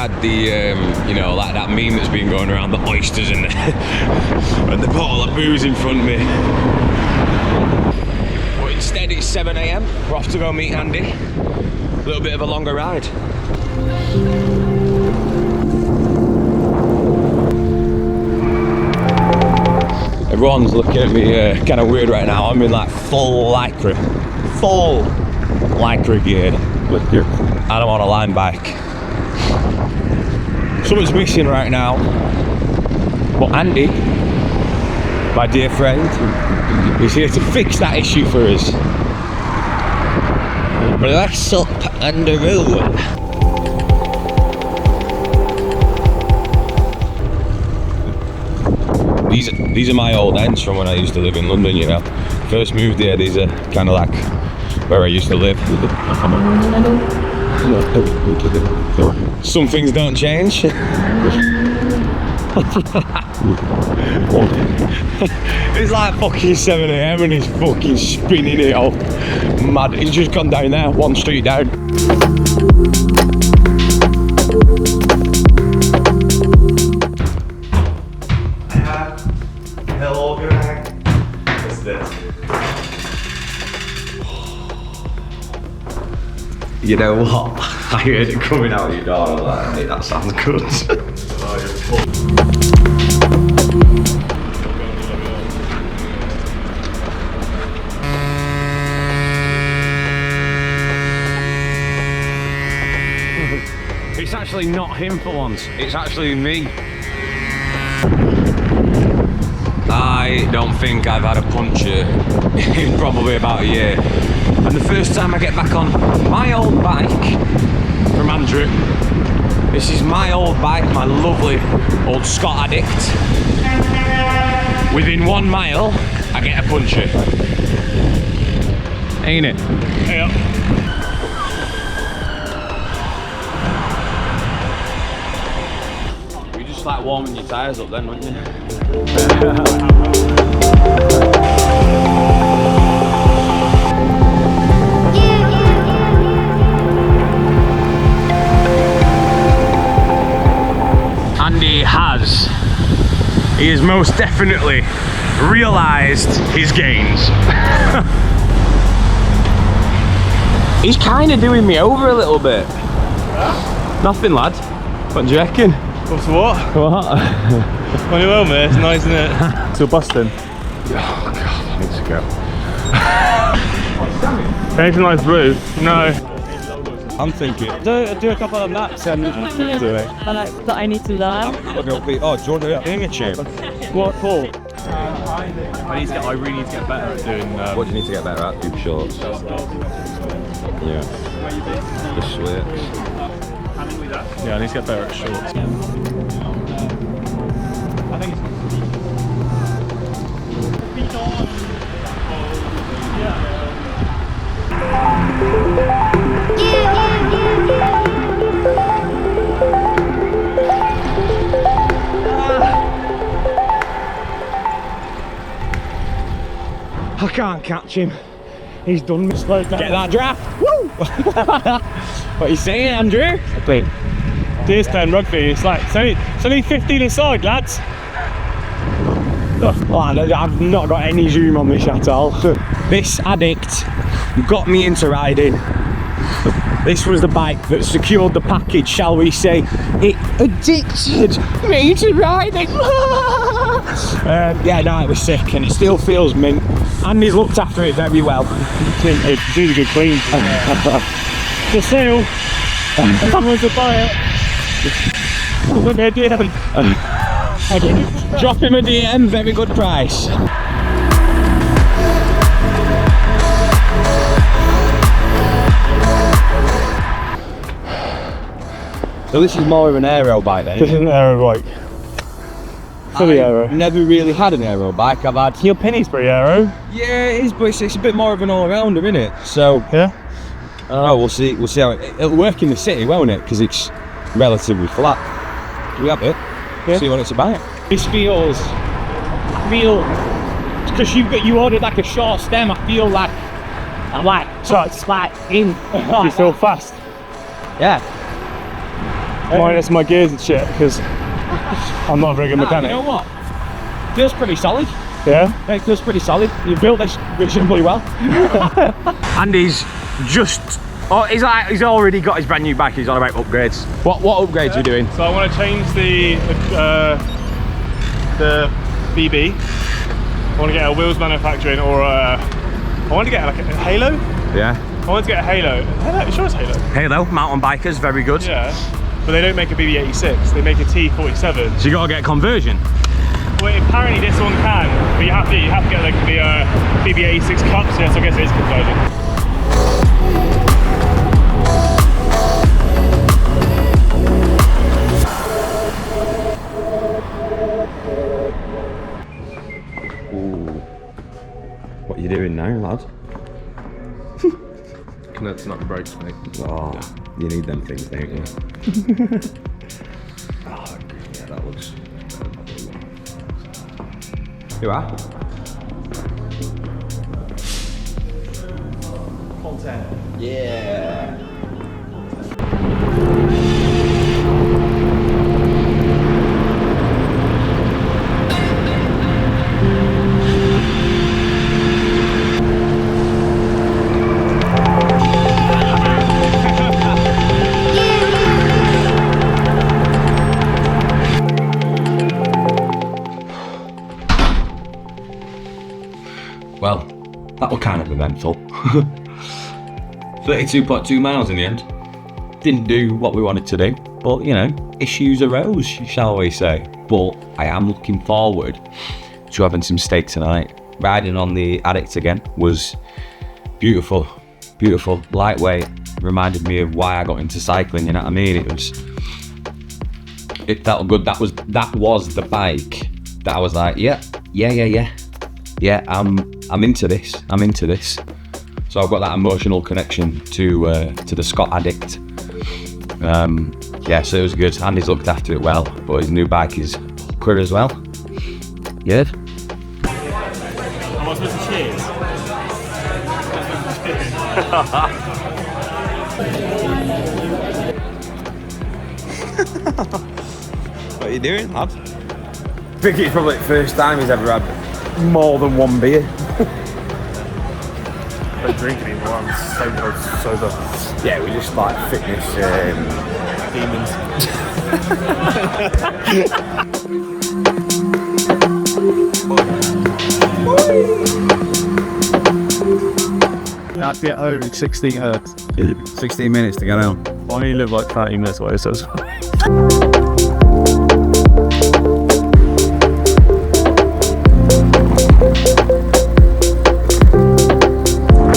had the, you know, like that meme that's been going around, the oysters and the, and the bottle of booze in front of me. But instead it's 7 AM, we're off to go meet Andy. A little bit of a longer ride. Everyone's looking at me kind of weird right now. I'm in like full lycra gear. And I'm on a line bike. Something's missing right now. But Andy, my dear friend, is here to fix that issue for us. Bless up Andrew. These are my old ends from when I used to live in London, you know. First moved here, these are kind of like where I used to live. Some things don't change. It's like fucking 7 AM and he's fucking spinning it all mad. He's just gone down there, one street down. Hello, Greg. What's this? You know what? I heard it coming out of your door. I was like, hey, that sounds good. It's actually not him for once. It's actually me. I don't think I've had a puncture in probably about a year. And the first time I get back on my old bike from Andrew, this is my old bike, my lovely old Scott Addict. Within 1 mile, I get a puncture. Ain't it? Yeah. You just like warming your tyres up then, wouldn't you? Andy he has most definitely realised his gains. He's kind of doing me over a little bit. Huh? Nothing, lad. What do you reckon? What's what? What? Funny well, mate. It's nice, isn't it? Still busting. Oh god, I need to go. Anything like blue? No. I'm thinking. Do a couple of laps and do it. That I need to learn. Oh, do you want to do a chain? What for? I really need to get better at doing. What do you need to get better at? Do shorts. Yeah. The sweats. Yeah, I need to get better at shorts. I think it's... I can't catch him. He's done me. Get that draft. Woo! What are you saying, Andrew? Wait. Deer's playing rugby. It's only 15 aside, lads. Oh, I've not got any zoom on this at all. This addict got me into riding. This was the bike that secured the package, shall we say. It addicted me to riding. Yeah, no, it was sick and it still feels mint. Andy's looked after it very well. It's really good clean. For sale. Someone's to buy it. Look at the DM. Drop him a DM, very good price. So this is more of an aero bike then? This is an aero bike. Fully aero. I've never really had an aero bike. I've had... Your penny's pretty aero. Yeah, it is, but it's a bit more of an all-rounder, isn't it? So, yeah. I don't know, we'll see how it'll work in the city, won't it? Because it's relatively flat. Do we have it? Yeah. So you want it to buy it? This feels, because you ordered like a short stem, I feel like, so it's like in. You feel fast? Yeah. minus my gears and shit, because I'm not a very good mechanic. You know what? Feels pretty solid. Yeah? It feels pretty solid. You built this reasonably well. Andy's just... Oh, he's already got his brand new bike. He's on about upgrades. What upgrades are you doing? So I want to change the BB. I want to get a wheels manufacturing, or I want to get like a Halo. Yeah. I want to get a Halo. You sure it's Halo? Halo, mountain bikers, very good. Yeah. But they don't make a BB86. They make a T47. So you got to get a conversion. Well, apparently this one can, but you have to get like the BB86 cups. Yeah, so I guess it is conversion. What are you doing now, lad? That's not the brakes, mate. Oh, you need them things, don't you? Oh, yeah, that looks better. You are? Yeah. Well, that was kind of eventful. 32.2 miles in the end. Didn't do what we wanted to do, but you know, issues arose, shall we say. But I am looking forward to having some steak tonight. Riding on the Addict again was beautiful, beautiful, lightweight. Reminded me of why I got into cycling, you know what I mean? It felt good. That was the bike that I was like, yeah, I'm into this. So I've got that emotional connection to the Scott Addict. Yeah, so it was good. Andy's looked after it well, but his new bike is good as well. Yeah. Am I supposed to cheers? What are you doing, lad? I think it's probably the first time he's ever had more than one beer. I don't drink anymore, I'm sober. Yeah, we just like fitness Demons. I have to get home in 16 hertz. 16 minutes to get home. I only live like 30 minutes away, so it's